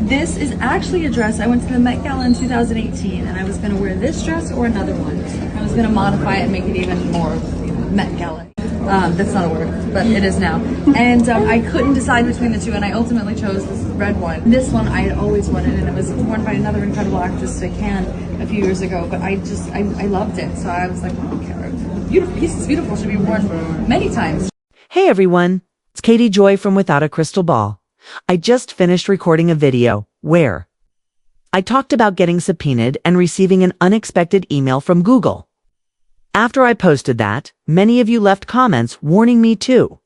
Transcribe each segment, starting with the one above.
This is actually a dress. I went to the Met Gala in 2018 and I was going to wear this dress or another one. I was going to modify it and make it even more Met Gala. That's not a word, but it is now. And I couldn't decide between the two, and I ultimately chose this red one. This one I had always wanted, and it was worn by another incredible actress, Can, a few years ago. But I loved it, so I was like, well, okay, beautiful piece is beautiful. Should be worn many times. Hey everyone, it's Katie Joy from Without a Crystal Ball. I just finished recording a video where I talked about getting subpoenaed and receiving an unexpected email from Google. After I posted that, many of you left comments warning me to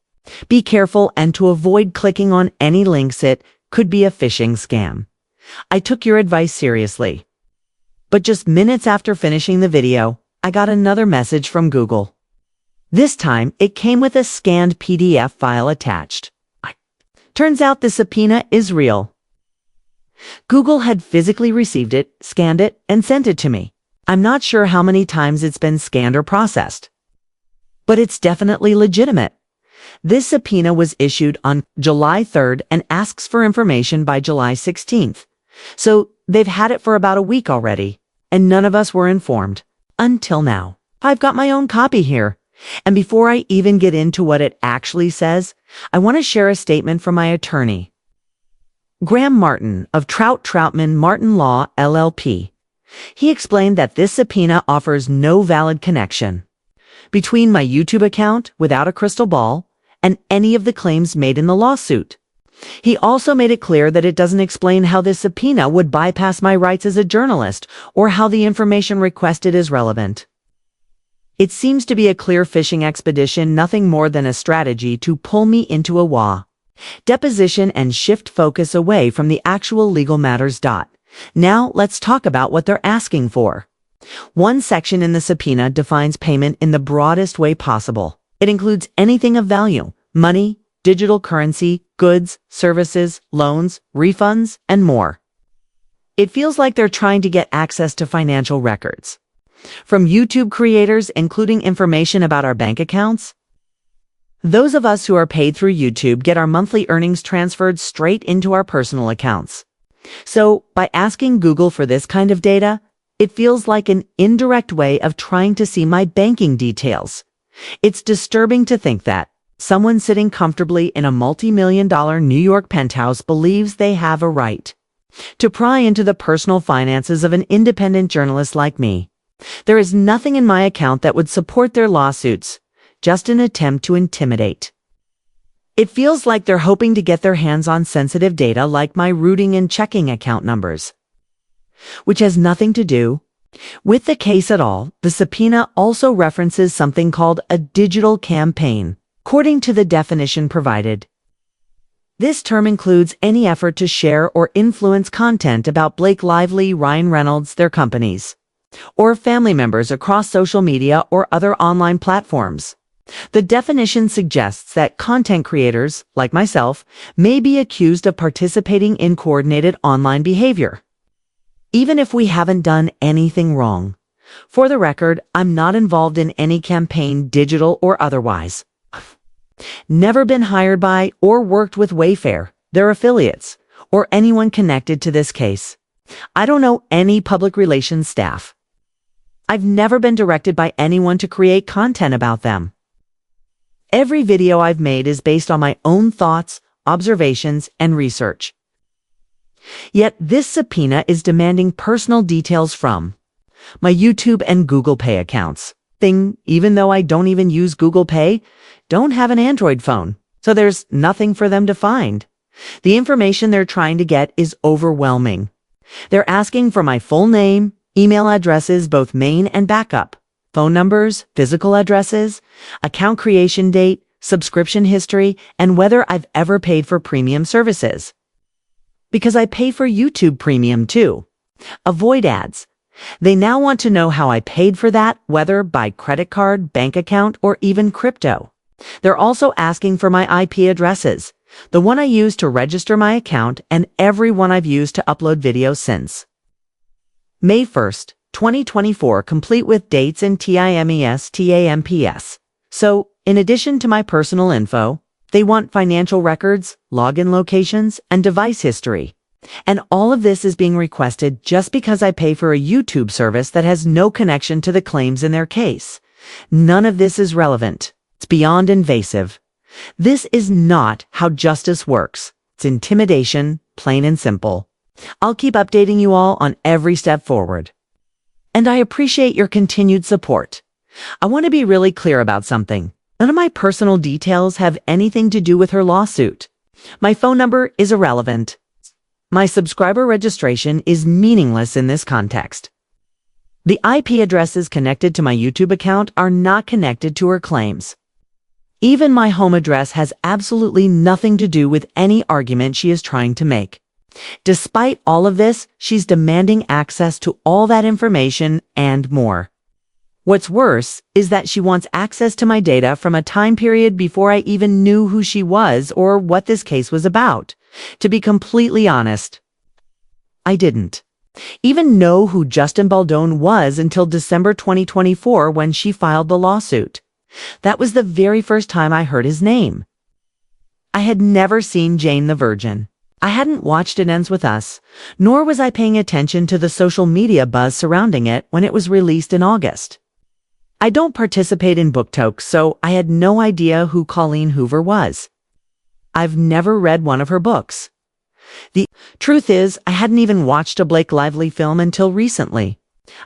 be careful and to avoid clicking on any links. It could be a phishing scam. I took your advice seriously. But just minutes after finishing the video, I got another message from Google. This time, it came with a scanned PDF file attached. Turns out the subpoena is real. Google had physically received it, scanned it, and sent it to me. I'm not sure how many times it's been scanned or processed, but it's definitely legitimate. This subpoena was issued on July 3rd and asks for information by July 16th. So they've had it for about a week already, and none of us were informed until now. I've got my own copy here. And before I even get into what it actually says, I want to share a statement from my attorney, Graham Martin of Troutman Martin Law, LLP. He explained that this subpoena offers no valid connection between my YouTube account, Without a Crystal Ball, and any of the claims made in the lawsuit. He also made it clear that it doesn't explain how this subpoena would bypass my rights as a journalist or how the information requested is relevant. It seems to be a clear phishing expedition, nothing more than a strategy to pull me into a deposition and shift focus away from the actual legal matters. Now, let's talk about what they're asking for. One section in the subpoena defines payment in the broadest way possible. It includes anything of value: money, digital currency, goods, services, loans, refunds, and more. It feels like they're trying to get access to financial records from YouTube creators, including information about our bank accounts. Those of us who are paid through YouTube get our monthly earnings transferred straight into our personal accounts. So, by asking Google for this kind of data, it feels like an indirect way of trying to see my banking details. It's disturbing to think that someone sitting comfortably in a multi-million-dollar New York penthouse believes they have a right to pry into the personal finances of an independent journalist like me. There is nothing in my account that would support their lawsuits, just an attempt to intimidate. It feels like they're hoping to get their hands on sensitive data like my routing and checking account numbers, which has nothing to do with the case at all. The subpoena also references something called a digital campaign, according to the definition provided. This term includes any effort to share or influence content about Blake Lively, Ryan Reynolds, their companies, or family members across social media or other online platforms. The definition suggests that content creators, like myself, may be accused of participating in coordinated online behavior, even if we haven't done anything wrong. For the record, I'm not involved in any campaign, digital or otherwise. Never been hired by or worked with Wayfair, their affiliates, or anyone connected to this case. I don't know any public relations staff. I've never been directed by anyone to create content about them. Every video I've made is based on my own thoughts, observations, and research. Yet this subpoena is demanding personal details from my YouTube and Google Pay accounts. Even though I don't even use Google Pay, don't have an Android phone, so there's nothing for them to find. The information they're trying to get is overwhelming. They're asking for my full name, email addresses, both main and backup, phone numbers, physical addresses, account creation date, subscription history, and whether I've ever paid for premium services. Because I pay for YouTube Premium too. Avoid ads. They now want to know how I paid for that, whether by credit card, bank account, or even crypto. They're also asking for my IP addresses, the one I used to register my account and every one I've used to upload videos since May 1st, 2024, complete with dates and TIMES/TAMPS. So, in addition to my personal info, they want financial records, login locations, and device history. And all of this is being requested just because I pay for a YouTube service that has no connection to the claims in their case. None of this is relevant. It's beyond invasive. This is not how justice works. It's intimidation, plain and simple. I'll keep updating you all on every step forward. And I appreciate your continued support. I want to be really clear about something. None of my personal details have anything to do with her lawsuit. My phone number is irrelevant. My subscriber registration is meaningless in this context. The IP addresses connected to my YouTube account are not connected to her claims. Even my home address has absolutely nothing to do with any argument she is trying to make. Despite all of this, she's demanding access to all that information and more. What's worse is that she wants access to my data from a time period before I even knew who she was or what this case was about. To be completely honest, I didn't even know who Justin Baldone was until December 2024 when she filed the lawsuit. That was the very first time I heard his name. I had never seen Jane the Virgin. I hadn't watched It Ends With Us, nor was I paying attention to the social media buzz surrounding it when it was released in August. I don't participate in BookTok, so I had no idea who Colleen Hoover was. I've never read one of her books. The truth is, I hadn't even watched a Blake Lively film until recently.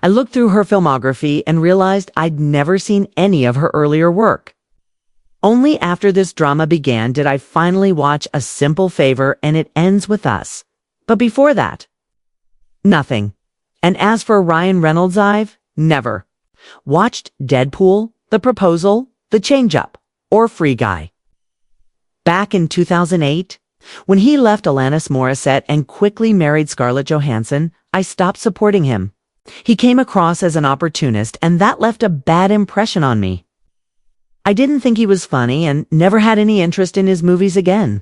I looked through her filmography and realized I'd never seen any of her earlier work. Only after this drama began did I finally watch A Simple Favor and It Ends With Us. But before that, nothing. And as for Ryan Reynolds, I've never watched Deadpool, The Proposal, The Change-Up, or Free Guy. Back in 2008, when he left Alanis Morissette and quickly married Scarlett Johansson, I stopped supporting him. He came across as an opportunist, and that left a bad impression on me. I didn't think he was funny and never had any interest in his movies again.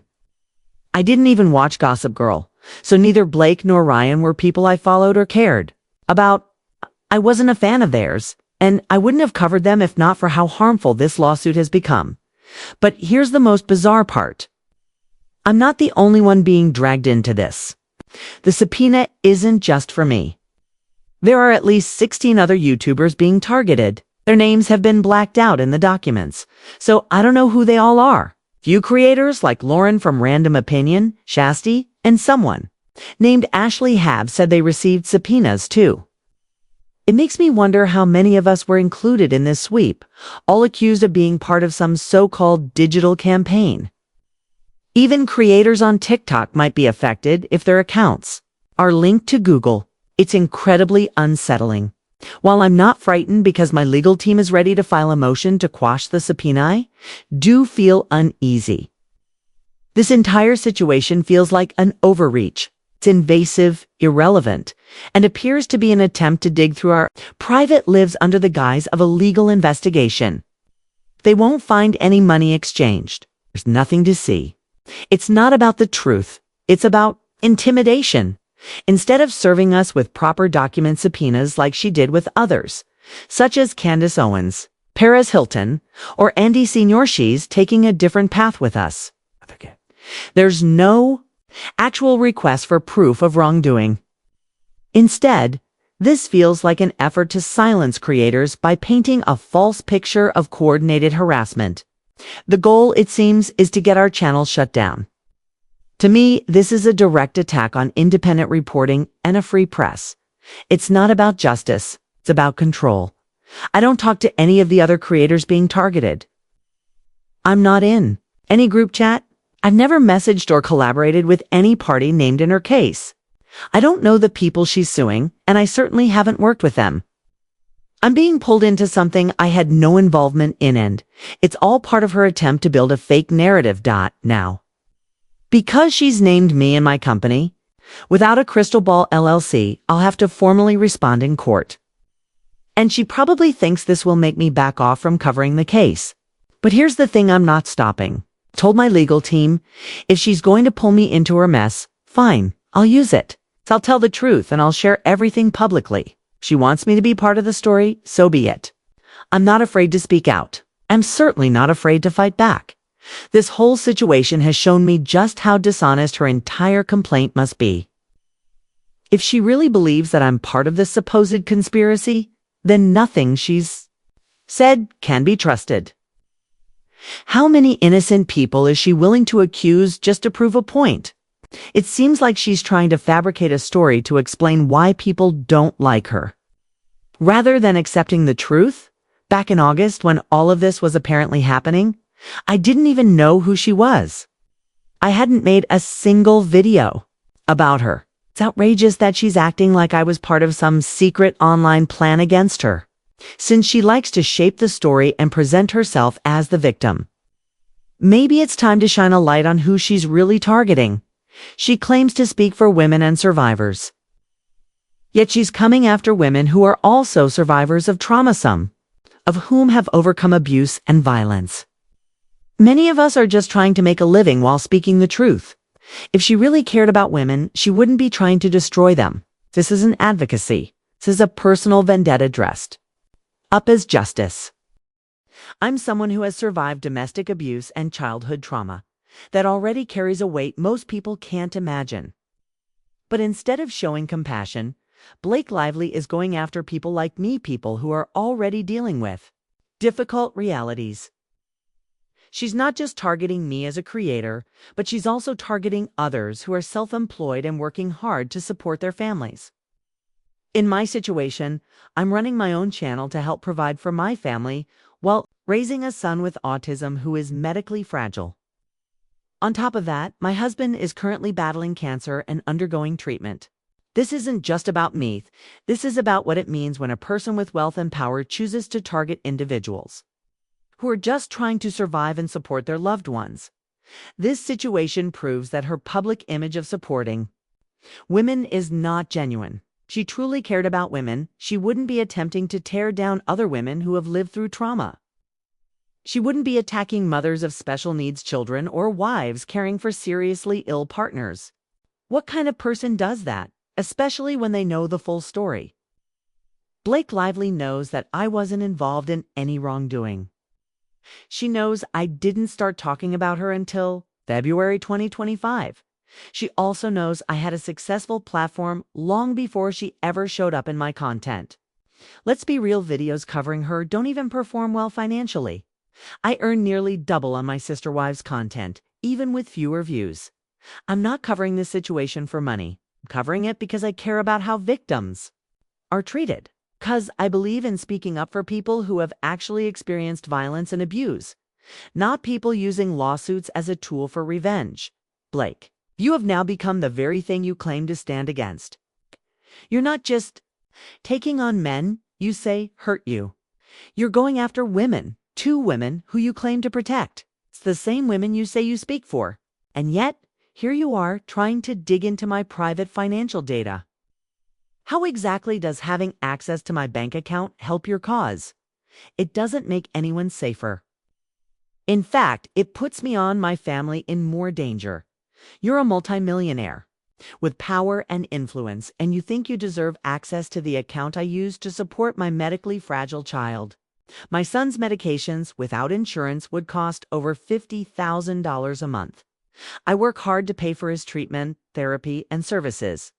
I didn't even watch Gossip Girl, so neither Blake nor Ryan were people I followed or cared about. I wasn't a fan of theirs, and I wouldn't have covered them if not for how harmful this lawsuit has become. But here's the most bizarre part. I'm not the only one being dragged into this. The subpoena isn't just for me. There are at least 16 other YouTubers being targeted. Their names have been blacked out in the documents, so I don't know who they all are. Few creators like Lauren from Random Opinion, Shasti, and someone named Ashley have said they received subpoenas too. It makes me wonder how many of us were included in this sweep, all accused of being part of some so-called digital campaign. Even creators on TikTok might be affected if their accounts are linked to Google. It's incredibly unsettling. While I'm not frightened because my legal team is ready to file a motion to quash the subpoena, I do feel uneasy. This entire situation feels like an overreach. It's invasive, irrelevant, and appears to be an attempt to dig through our private lives under the guise of a legal investigation. They won't find any money exchanged. There's nothing to see. It's not about the truth. It's about intimidation. Instead of serving us with proper document subpoenas like she did with others, such as Candace Owens, Perez Hilton, or Andy Senior, she's taking a different path with us. There's no actual request for proof of wrongdoing. Instead, this feels like an effort to silence creators by painting a false picture of coordinated harassment. The goal, it seems, is to get our channel shut down. To me, this is a direct attack on independent reporting and a free press. It's not about justice. It's about control. I don't talk to any of the other creators being targeted. I'm not in any group chat. I've never messaged or collaborated with any party named in her case. I don't know the people she's suing, and I certainly haven't worked with them. I'm being pulled into something I had no involvement in, and it's all part of her attempt to build a fake narrative. Now, because she's named me and my company, WithoutACrystalBall LLC, I'll have to formally respond in court. And she probably thinks this will make me back off from covering the case. But here's the thing, I'm not stopping. I told my legal team, if she's going to pull me into her mess, fine, I'll use it. I'll tell the truth and I'll share everything publicly. If she wants me to be part of the story, so be it. I'm not afraid to speak out. I'm certainly not afraid to fight back. This whole situation has shown me just how dishonest her entire complaint must be. If she really believes that I'm part of this supposed conspiracy, then nothing she's said can be trusted. How many innocent people is she willing to accuse just to prove a point? It seems like she's trying to fabricate a story to explain why people don't like her. Rather than accepting the truth, back in August when all of this was apparently happening, I didn't even know who she was. I hadn't made a single video about her. It's outrageous that she's acting like I was part of some secret online plan against her, since she likes to shape the story and present herself as the victim. Maybe it's time to shine a light on who she's really targeting. She claims to speak for women and survivors. Yet she's coming after women who are also survivors of trauma, some of whom have overcome abuse and violence. Many of us are just trying to make a living while speaking the truth. If she really cared about women, she wouldn't be trying to destroy them. This isn't advocacy. This is a personal vendetta dressed up as justice. I'm someone who has survived domestic abuse and childhood trauma that already carries a weight most people can't imagine. But instead of showing compassion, Blake Lively is going after people like me, people who are already dealing with difficult realities. She's not just targeting me as a creator, but she's also targeting others who are self-employed and working hard to support their families. In my situation, I'm running my own channel to help provide for my family while raising a son with autism who is medically fragile. On top of that, my husband is currently battling cancer and undergoing treatment. This isn't just about me. This is about what it means when a person with wealth and power chooses to target individuals who are just trying to survive and support their loved ones. This situation proves that her public image of supporting women is not genuine. If she truly cared about women, she wouldn't be attempting to tear down other women who have lived through trauma. She wouldn't be attacking mothers of special needs children or wives caring for seriously ill partners. What kind of person does that, especially when they know the full story? Blake Lively knows that I wasn't involved in any wrongdoing. She knows I didn't start talking about her until February 2025. She also knows I had a successful platform long before she ever showed up in my content. Let's be real, videos covering her don't even perform well financially. I earn nearly double on my sister wives' content, even with fewer views. I'm not covering this situation for money. I'm covering it because I care about how victims are treated. Because I believe in speaking up for people who have actually experienced violence and abuse, not people using lawsuits as a tool for revenge. Blake, you have now become the very thing you claim to stand against. You're not just taking on men you say hurt you. You're going after women, two women who you claim to protect. It's the same women you say you speak for. And yet, here you are trying to dig into my private financial data. How exactly does having access to my bank account help your cause? It doesn't make anyone safer. In fact, it puts me and my family in more danger. You're a multimillionaire with power and influence, and you think you deserve access to the account I use to support my medically fragile child. My son's medications without insurance would cost over $50,000 a month. I work hard to pay for his treatment, therapy, and services.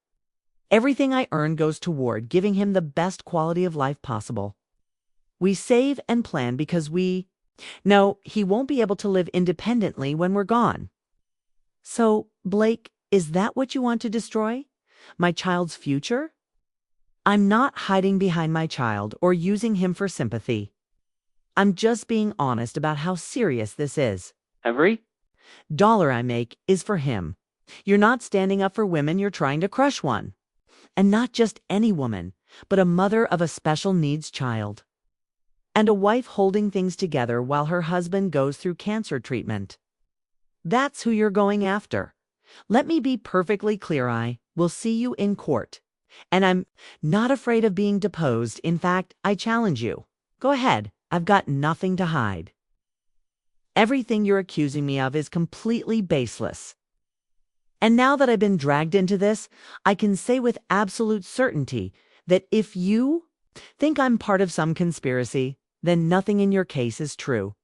Everything I earn goes toward giving him the best quality of life possible. We save and plan because we know he won't be able to live independently when we're gone. So, Blake, is that what you want to destroy? My child's future? I'm not hiding behind my child or using him for sympathy. I'm just being honest about how serious this is. Every dollar I make is for him. You're not standing up for women, you're trying to crush one. And not just any woman, but a mother of a special needs child. And a wife holding things together while her husband goes through cancer treatment. That's who you're going after. Let me be perfectly clear, I will see you in court. And I'm not afraid of being deposed. In fact, I challenge you. Go ahead, I've got nothing to hide. Everything you're accusing me of is completely baseless. And now that I've been dragged into this, I can say with absolute certainty that if you think I'm part of some conspiracy, then nothing in your case is true.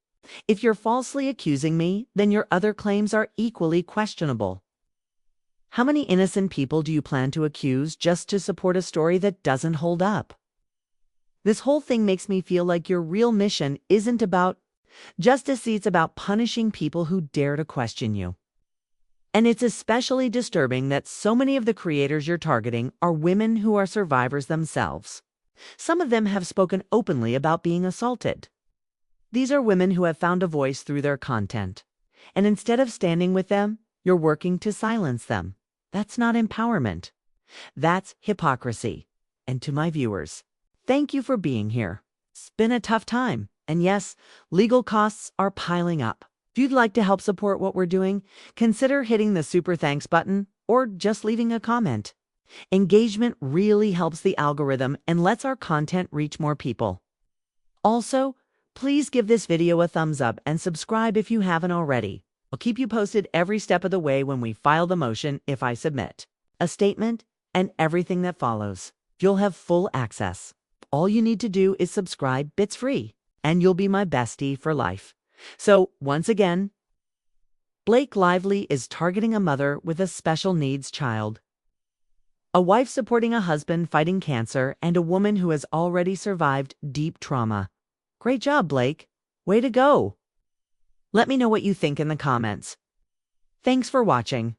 If you're falsely accusing me, then your other claims are equally questionable. How many innocent people do you plan to accuse just to support a story that doesn't hold up? This whole thing makes me feel like your real mission isn't about justice, it's about punishing people who dare to question you. And it's especially disturbing that so many of the creators you're targeting are women who are survivors themselves. Some of them have spoken openly about being assaulted. These are women who have found a voice through their content. And instead of standing with them, you're working to silence them. That's not empowerment. That's hypocrisy. And to my viewers, thank you for being here. It's been a tough time. And yes, legal costs are piling up. If you'd like to help support what we're doing, consider hitting the super thanks button or just leaving a comment. Engagement really helps the algorithm and lets our content reach more people. Also, please give this video a thumbs up and subscribe if you haven't already. I'll keep you posted every step of the way when we file the motion if I submit a statement and everything that follows. You'll have full access. All you need to do is subscribe, it's free, and you'll be my bestie for life. So, once again, Blake Lively is targeting a mother with a special needs child, a wife supporting a husband fighting cancer, and a woman who has already survived deep trauma. Great job, Blake. Way to go. Let me know what you think in the comments. Thanks for watching.